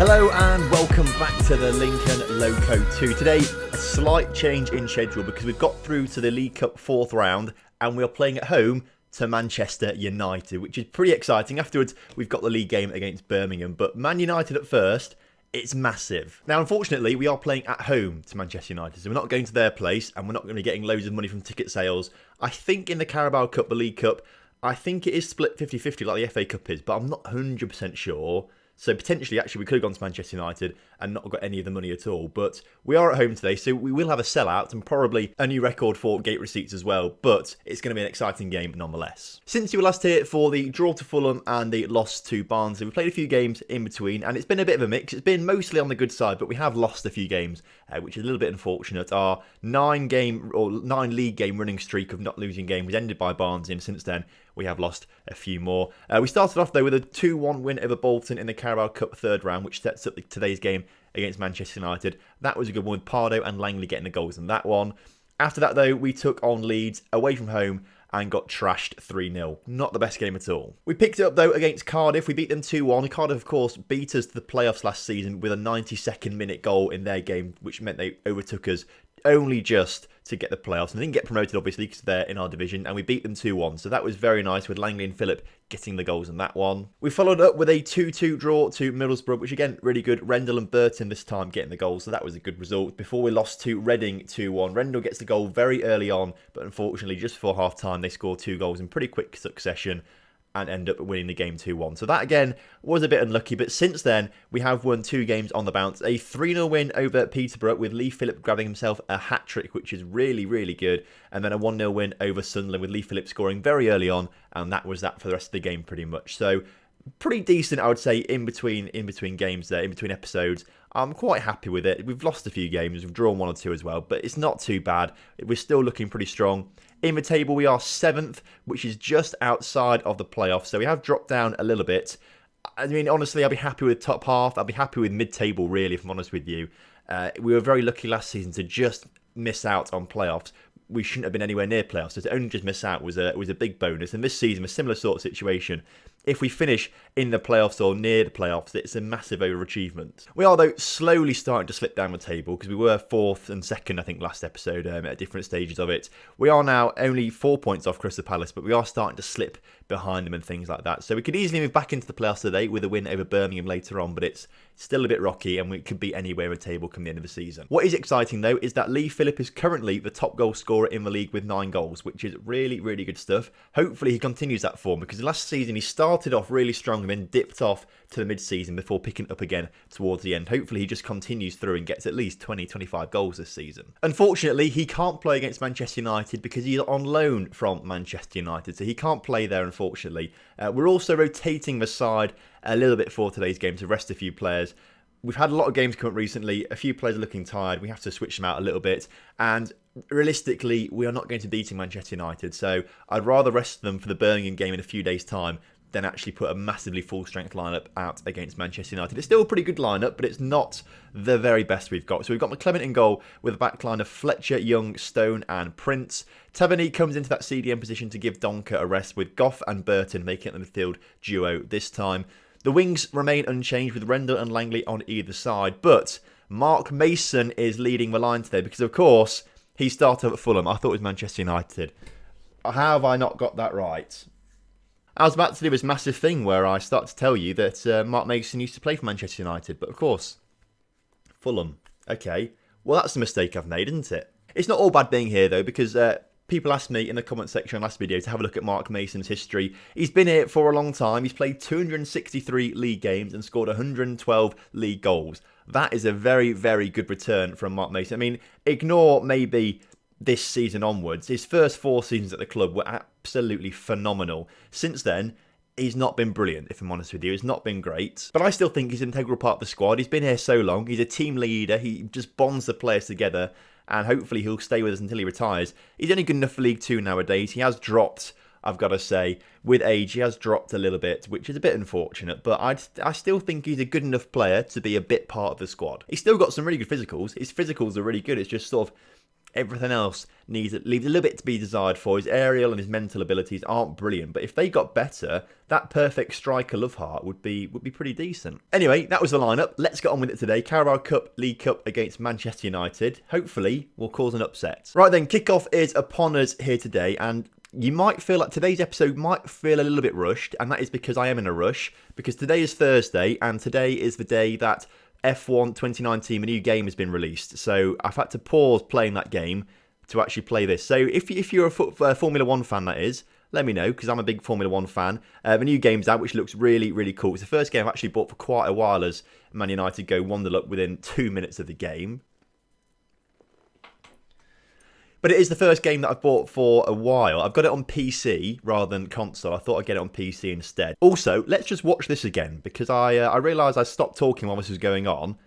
Hello and welcome back to the Lincoln Loco 2. Today, a slight change in schedule because we've got through to the League Cup 4th round and we are playing at home to Manchester United, which is pretty exciting. Afterwards, we've got the league game against Birmingham, but Man United at first, it's massive. Now, unfortunately, we are playing at home to Manchester United, so we're not going to their place and we're not going to be getting loads of money from ticket sales. I think in the Carabao Cup, the League Cup, I think it is split 50-50 like the FA Cup is, but I'm not 100% sure. So potentially, actually, we could have gone to Manchester United and not got any of the money at all. But we are at home today, so we will have a sellout and probably a new record for gate receipts as well. But it's going to be an exciting game nonetheless. Since you were last here for the draw to Fulham and the loss to Barnsley, we played a few games in between, and it's been a bit of a mix. It's been mostly on the good side, but we have lost a few games, which is a little bit unfortunate. Our 9 league game running streak of not losing games was ended by Barnsley, and since then we have lost a few more. We started off though with a 2-1 win over Bolton in the Carabao Cup 3rd round, which sets up today's game against Manchester United. That was a good one with Pardo and Langley getting the goals in that one. After that though, we took on Leeds away from home and got trashed 3-0. Not the best game at all. We picked it up though against Cardiff. We beat them 2-1. Cardiff, of course, beat us to the playoffs last season with a 92nd minute goal in their game, which meant they overtook us only just to get the playoffs. And they didn't get promoted, obviously, because they're in our division, and we beat them 2-1. So that was very nice with Langley and Phillip getting the goals in that one. We followed up with a 2-2 draw to Middlesbrough, which again, really good. Rendell and Burton this time getting the goals, so that was a good result. Before we lost to Reading 2-1. Rendell gets the goal very early on, but unfortunately, just before half-time, they scored 2 goals in pretty quick succession and end up winning the game 2-1. So that, again, was a bit unlucky. But since then, we have won 2 games on the bounce. A 3-0 win over Peterborough with Lee Phillip grabbing himself a hat-trick, which is really, really good. And then a 1-0 win over Sunderland with Lee Phillip scoring very early on. And that was that for the rest of the game, pretty much. So pretty decent, I would say, in between games there, in between episodes. I'm quite happy with it. We've lost a few games. We've drawn 1 or 2 as well. But it's not too bad. We're still looking pretty strong. In the table, we are 7th, which is just outside of the playoffs. So we have dropped down a little bit. I mean, honestly, I'll be happy with top half. I'll be happy with mid-table, really, if I'm honest with you. We were very lucky last season to just miss out on playoffs. We shouldn't have been anywhere near playoffs. So to only just miss out was a big bonus. And this season, a similar sort of situation. If we finish in the playoffs or near the playoffs, it's a massive overachievement. We are, though, slowly starting to slip down the table because we were 4th and 2nd, I think, last episode at different stages of it. We are now only 4 points off Crystal Palace, but we are starting to slip behind them and things like that. So we could easily move back into the playoffs today with a win over Birmingham later on, but it's still a bit rocky and we could be anywhere in the table come the end of the season. What is exciting, though, is that Lee Phillip is currently the top goal scorer in the league with 9 goals, which is really, really good stuff. Hopefully he continues that form because last season he started off really strong and then dipped off to the mid-season before picking up again towards the end. Hopefully he just continues through and gets at least 20-25 goals this season. Unfortunately, he can't play against Manchester United because he's on loan from Manchester United, so he can't play there, unfortunately. We're also rotating the side a little bit for today's game to rest a few players. We've had a lot of games come up recently. A few players are looking tired. We have to switch them out a little bit. And realistically, we are not going to be beating Manchester United. So I'd rather rest them for the Birmingham game in a few days' time than actually put a massively full-strength lineup out against Manchester United. It's still a pretty good lineup, but it's not the very best we've got. So we've got McClement in goal with a backline of Fletcher, Young, Stone and Prince. Taverny comes into that CDM position to give Donker a rest, with Goff and Burton making it the midfield duo this time. The wings remain unchanged with Rendell and Langley on either side, but Mark Mason is leading the line today because, of course, he started at Fulham. I thought it was Manchester United. How have I not got that right? I was about to do this massive thing where I start to tell you that Mark Mason used to play for Manchester United, but of course, Fulham. Okay, well that's a mistake I've made, isn't it? It's not all bad being here though, because people asked me in the comment section on last video to have a look at Mark Mason's history. He's been here for a long time. He's played 263 league games and scored 112 league goals. That is a very, very good return from Mark Mason. I mean, ignore maybe this season onwards. His first 4 seasons at the club were absolutely phenomenal. Since then, he's not been brilliant, if I'm honest with you. He's not been great. But I still think he's an integral part of the squad. He's been here so long. He's a team leader. He just bonds the players together. And hopefully he'll stay with us until he retires. He's only good enough for League 2 nowadays. He has dropped, I've got to say. With age, he has dropped a little bit, which is a bit unfortunate. But I still think he's a good enough player to be a bit part of the squad. He's still got some really good physicals. His physicals are really good. It's just sort of Everything else leaves a little bit to be desired for. His aerial and his mental abilities aren't brilliant, but if they got better, that perfect striker love heart would be pretty decent. Anyway, that was the lineup. Let's get on with it today. Carabao Cup, League Cup against Manchester United. Hopefully, we'll cause an upset. Right then, kickoff is upon us here today, and you might feel like today's episode might feel a little bit rushed, and that is because I am in a rush, because today is Thursday, and today is the day that F1 2019, a new game has been released. So I've had to pause playing that game to actually play this. So if you're a Formula 1 fan, that is, let me know, because I'm a big Formula 1 fan. The new game's out, which looks really, really cool. It's the first game I've actually bought for quite a while as Man United go 1-0 up within 2 minutes of the game. But it is the first game that I've bought for a while. I've got it on PC rather than console. I thought I'd get it on PC instead. Also, let's just watch this again, because I realised I stopped talking while this was going on.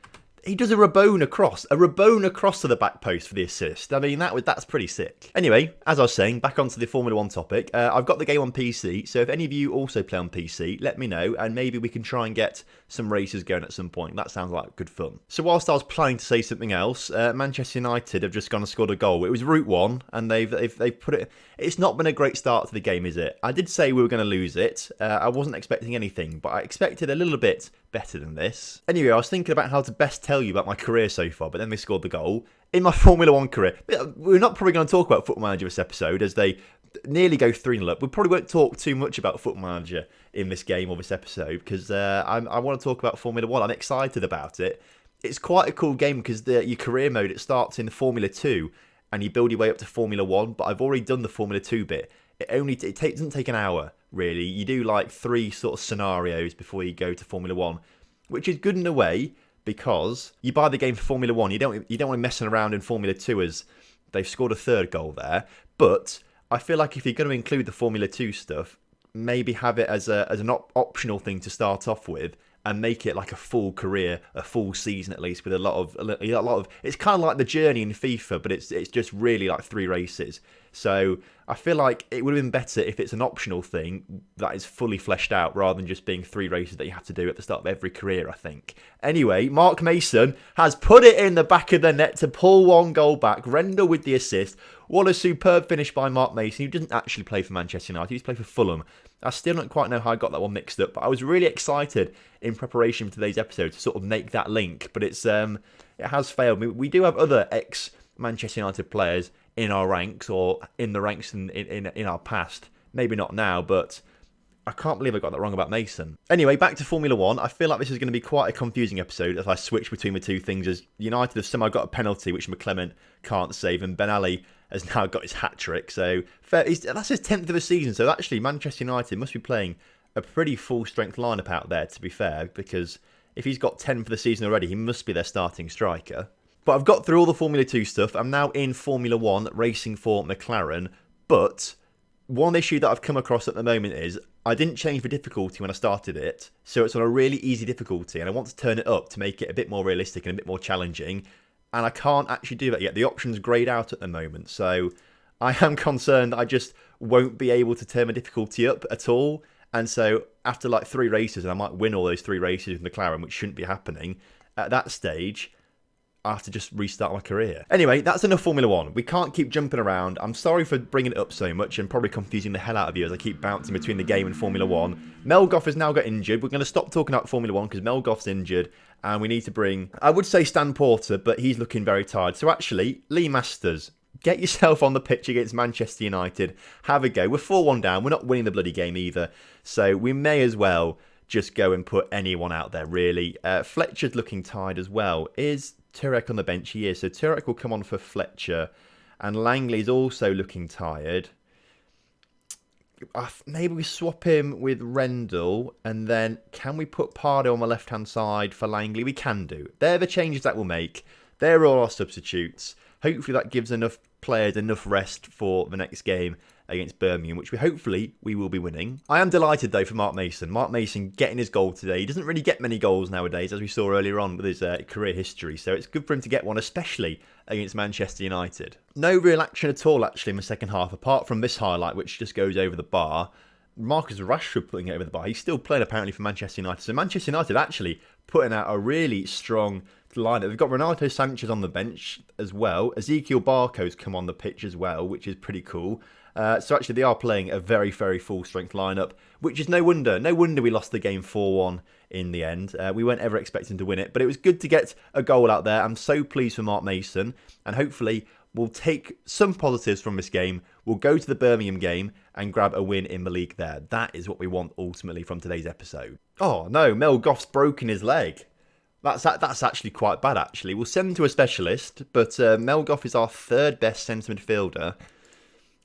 He does a Rabona across to the back post for the assist. I mean, that's pretty sick. Anyway, as I was saying, back onto the Formula 1 topic. I've got the game on PC, so if any of you also play on PC, let me know, and maybe we can try and get some races going at some point. That sounds like good fun. So whilst I was planning to say something else, Manchester United have just gone and scored a goal. It was Route 1, and they've put it... It's not been a great start to the game, is it? I did say we were going to lose it. I wasn't expecting anything, but I expected a little bit better than this. Anyway, I was thinking about how to best tell you about my career so far, but then they scored the goal. In my Formula 1 career, we're not probably going to talk about Football Manager this episode, as they nearly go 3-0 up. We probably won't talk too much about Football Manager in this game or this episode, because I want to talk about Formula 1. I'm excited about it. It's quite a cool game, because your career mode, it starts in Formula 2, and you build your way up to Formula 1, but I've already done the Formula 2 bit. It doesn't take an hour, really. You do like 3 sort of scenarios before you go to Formula 1, which is good in a way, because you buy the game for Formula 1. You don't want to be messing around in Formula 2, as they've scored a 3rd goal there. But I feel like if you're going to include the Formula 2 stuff, maybe have it as an optional thing to start off with, and make it like a full career, a full season at least, with a lot of. It's kind of like the journey in FIFA, but it's just really like 3 races. So I feel like it would have been better if it's an optional thing that is fully fleshed out, rather than just being 3 races that you have to do at the start of every career, I think. Anyway, Mark Mason has put it in the back of the net to pull 1 goal back. Rendell with the assist. What a superb finish by Mark Mason, who doesn't actually play for Manchester United. He's played for Fulham. I still don't quite know how I got that one mixed up, but I was really excited in preparation for today's episode to sort of make that link, but it has failed. We do have other ex-Manchester United players in our ranks, or in the ranks in our past. Maybe not now, but I can't believe I got that wrong about Mason. Anyway, back to Formula 1. I feel like this is going to be quite a confusing episode as I switch between the two things, as United have somehow got a penalty which McClement can't save, and Ben Ali has now got his hat-trick. So that's his 10th of the season. So actually, Manchester United must be playing a pretty full-strength lineup out there, to be fair, because if he's got 10 for the season already, he must be their starting striker. But I've got through all the Formula 2 stuff. I'm now in Formula 1, racing for McLaren. But one issue that I've come across at the moment is I didn't change the difficulty when I started it. So it's on a really easy difficulty, and I want to turn it up to make it a bit more realistic and a bit more challenging. And I can't actually do that yet. The option's greyed out at the moment. So I am concerned that I just won't be able to turn the difficulty up at all. And so after like 3 races, and I might win all those 3 races with McLaren, which shouldn't be happening, at that stage, I have to just restart my career. Anyway, that's enough Formula 1. We can't keep jumping around. I'm sorry for bringing it up so much and probably confusing the hell out of you as I keep bouncing between the game and Formula 1. Melgoff has now got injured. We're going to stop talking about Formula 1 because Melgoff's injured, and we need to bring, I would say Stan Porter, but he's looking very tired. So actually, Lee Masters, get yourself on the pitch against Manchester United. Have a go. We're 4-1 down. We're not winning the bloody game either. So we may as well just go and put anyone out there, really. Fletcher's looking tired as well. Is Turek on the bench? He is. So Turek will come on for Fletcher. And Langley's also looking tired. Maybe we swap him with Rendell. And then can we put Pardo on the left-hand side for Langley? We can do. They're the changes that we'll make. They're all our substitutes. Hopefully that gives enough players enough rest for the next game against Birmingham, which we will be winning. I am delighted though for Mark Mason. Mark Mason getting his goal today. He doesn't really get many goals nowadays, as we saw earlier on with his career history, so it's good for him to get one, especially against Manchester United. No real action at all actually in the second half, apart from this highlight which just goes over the bar. Marcus Rashford putting it over the bar. He's still playing apparently for Manchester United. So Manchester United actually putting out a really strong lineup. They've got Renato Sanchez on the bench as well. Ezekiel Barco's come on the pitch as well, which is pretty cool. So actually they are playing a very, very full-strength lineup, which is no wonder. No wonder we lost the game 4-1 in the end. We weren't ever expecting to win it, but it was good to get a goal out there. I'm so pleased for Mark Mason, and hopefully we'll take some positives from this game. We'll go to the Birmingham game and grab a win in the league there. That is what we want ultimately from today's episode. Oh no, Mel Goff's broken his leg. That's actually quite bad, actually. We'll send him to a specialist, but Mel Goff is our third best centre midfielder,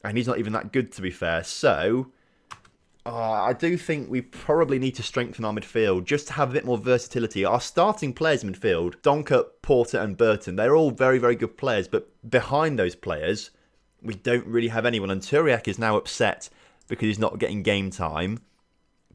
and he's not even that good, to be fair. So, I do think we probably need to strengthen our midfield just to have a bit more versatility. Our starting players in midfield, Donker, Porter and Burton, they're all very, very good players, but behind those players, we don't really have anyone. And Turiak is now upset because he's not getting game time.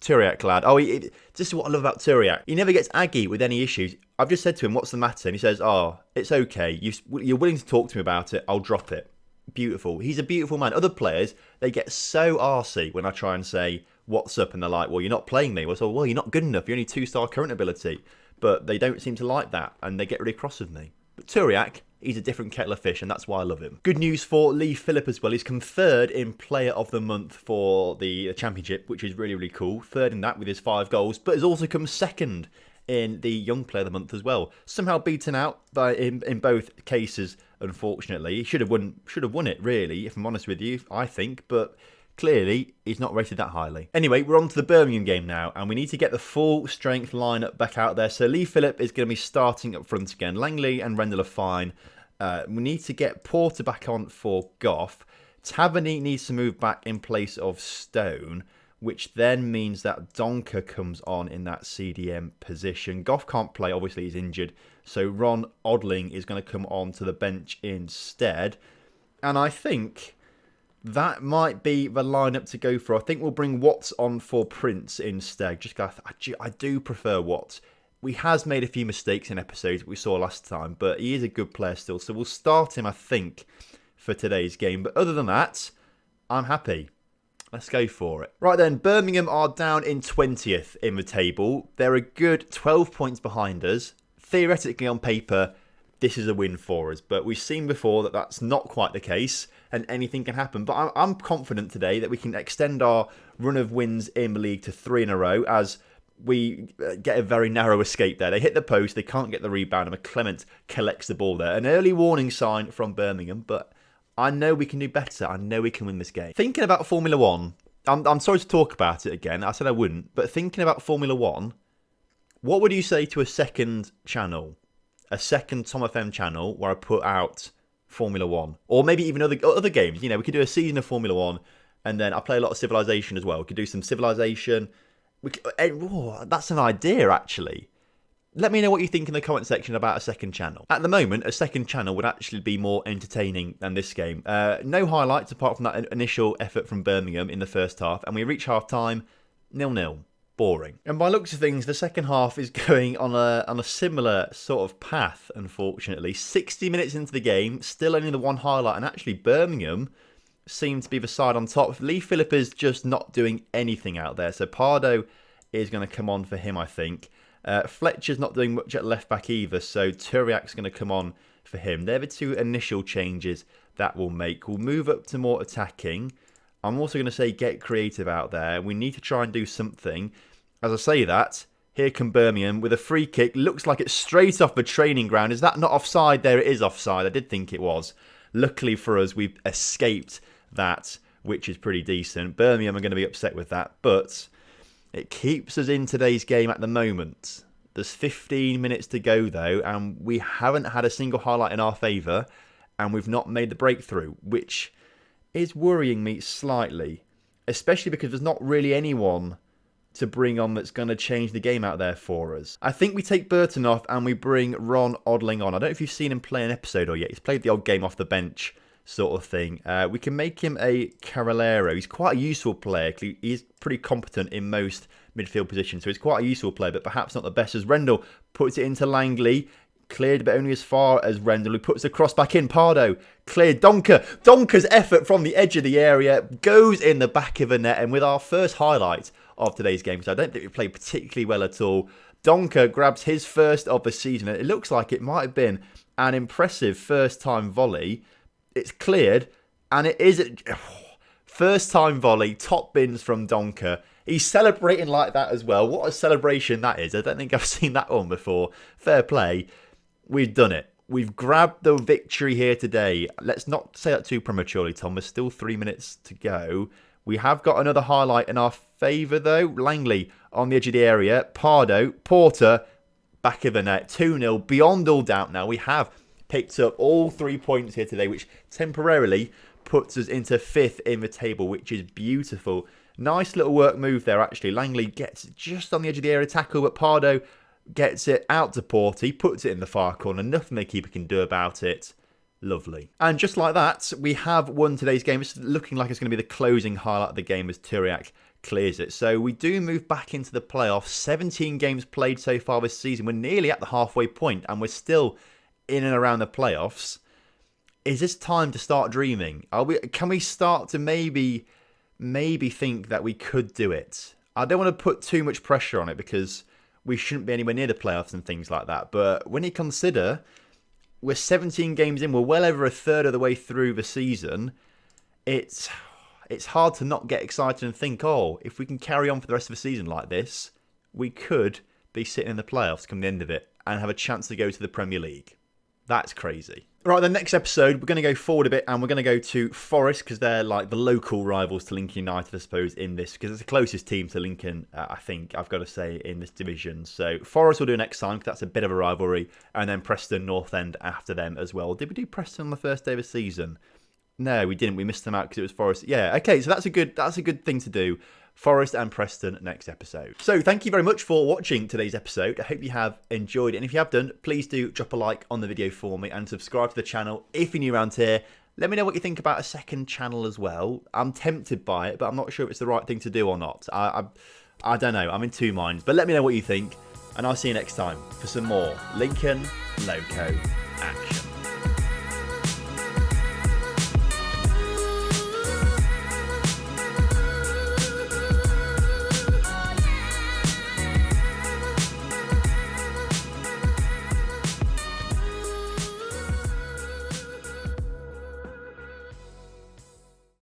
Turiak, lad. Oh, this is what I love about Turiak. He never gets aggy with any issues. I've just said to him, what's the matter? And he says, oh, it's okay. You're willing to talk to me about it. I'll drop it. Beautiful. He's a beautiful man. Other players, they get so arsey when I try and say, what's up? And they're like, well, you're not playing me. Well, you're not good enough. You're only 2-star current ability. But they don't seem to like that, and they get really cross with me. But Turiak, he's a different kettle of fish, and that's why I love him. Good news for Lee Phillip as well. He's come third in Player of the Month for the Championship, which is really, really cool. Third in that with his 5 goals, but has also come second in the Young Player of the Month as well. Somehow beaten out by in both cases, unfortunately. He should have won it, really, if I'm honest with you, I think, but clearly he's not rated that highly. Anyway, we're on to the Birmingham game now, and we need to get the full strength lineup back out there. So Lee Phillip is going to be starting up front again. Langley and Rendell are fine. We need to get Porter back on for Goff. Taverny needs to move back in place of Stone, which then means that Donker comes on in that CDM position. Goff can't play, obviously he's injured, so Ron Odling is going to come on to the bench instead. And I think that might be the lineup to go for. I think we'll bring Watts on for Prince instead. I do prefer Watts. He has made a few mistakes in episodes we saw last time, but he is a good player still. So we'll start him, I think, for today's game. But other than that, I'm happy. Let's go for it. Right then, Birmingham are down in 20th in the table. They're a good 12 points behind us. Theoretically, on paper, this is a win for us. But we've seen before that that's not quite the case, and anything can happen. But I'm confident today that we can extend our run of wins in the league to 3 in a row, as we get a very narrow escape there. They hit the post, they can't get the rebound, and McClement collects the ball there. An early warning sign from Birmingham, but I know we can do better. I know we can win this game. Thinking about Formula 1, I'm sorry to talk about it again. I said I wouldn't, but thinking about Formula 1, what would you say to a second channel? A second TomFM channel where I put out Formula 1, or maybe even other games. You know, we could do a season of Formula 1, and then I play a lot of Civilization as well. We could do some Civilization. That's an idea, actually. Let me know what you think in the comment section about a second channel. At the moment, a second channel would actually be more entertaining than this game. No highlights apart from that initial effort from Birmingham in the first half, and we reach half-time 0-0. Boring. And by looks of things, the second half is going on a similar sort of path, unfortunately. 60 minutes into the game, still only the one highlight, and actually Birmingham seem to be the side on top. Lee Phillip is just not doing anything out there, so Pardo is going to come on for him, I think. Fletcher's not doing much at left back either, so Turiak's going to come on for him. They're the 2 initial changes that we'll make. We'll move up to more attacking. I'm also going to say get creative out there. We need to try and do something. As I say that, here come Birmingham with a free kick. Looks like it's straight off the training ground. Is that not offside? There it is offside. I did think it was. Luckily for us, we've escaped that, which is pretty decent. Birmingham are going to be upset with that, but it keeps us in today's game at the moment. There's 15 minutes to go, though, and we haven't had a single highlight in our favour, and we've not made the breakthrough, which is worrying me slightly, especially because there's not really anyone to bring on that's going to change the game out there for us. I think we take Burton off and we bring Ron Odling on. I don't know if you've seen him play an episode or yet. He's played the odd game off the bench sort of thing. We can make him a Carolero. He's quite a useful player. He's pretty competent in most midfield positions, so he's quite a useful player, but perhaps not the best. As Rendell puts it into Langley, cleared but only as far as Rendell, who puts the cross back in. Pardo cleared. Donker's effort from the edge of the area goes in the back of the net, and with our first highlight of today's game, because I don't think we played particularly well at all, Donker grabs his first of the season. It looks like it might have been an impressive first-time volley. It's cleared, and it is first-time volley, top bins from Donker. He's celebrating like that as well. What a celebration that is. I don't think I've seen that one before. Fair play. We've done it. We've grabbed the victory here today. Let's not say that too prematurely, Tom. There's still 3 minutes to go. We have got another highlight in our favour, though. Langley on the edge of the area. Pardo, Porter, back of the net. 2-0, beyond all doubt now. We have picked up all 3 points here today, which temporarily puts us into 5th in the table, which is beautiful. Nice little work move there, actually. Langley gets just on the edge of the area tackle, but Pardo gets it out to Porter. He puts it in the far corner. Nothing the keeper can do about it. Lovely. And just like that, we have won today's game. It's looking like it's going to be the closing highlight of the game as Turiak clears it. So we do move back into the playoffs. 17 games played so far this season. We're nearly at the halfway point and we're still in and around the playoffs. Is this time to start dreaming? Can we start to maybe think that we could do it? I don't want to put too much pressure on it because we shouldn't be anywhere near the playoffs and things like that. But when you consider we're 17 games in, we're well over a third of the way through the season, it's hard to not get excited and think, oh, if we can carry on for the rest of the season like this, we could be sitting in the playoffs come the end of it and have a chance to go to the Premier League. That's crazy. Right, the next episode, we're going to go forward a bit and we're going to go to Forest because they're like the local rivals to Lincoln United, I suppose, in this, because it's the closest team to Lincoln, I think, I've got to say, in this division. So Forest will do next time because that's a bit of a rivalry, and then Preston North End after them as well. Did we do Preston on the first day of the season? No, we didn't. We missed them out because it was Forest. Yeah, okay, so that's a good thing to do. Forest and Preston next episode. So thank you very much for watching today's episode. I hope you have enjoyed it. And if you have done, please do drop a like on the video for me and subscribe to the channel if you're new around here. Let me know what you think about a second channel as well. I'm tempted by it, but I'm not sure if it's the right thing to do or not. I don't know. I'm in two minds. But let me know what you think. And I'll see you next time for some more Lincoln Loco action.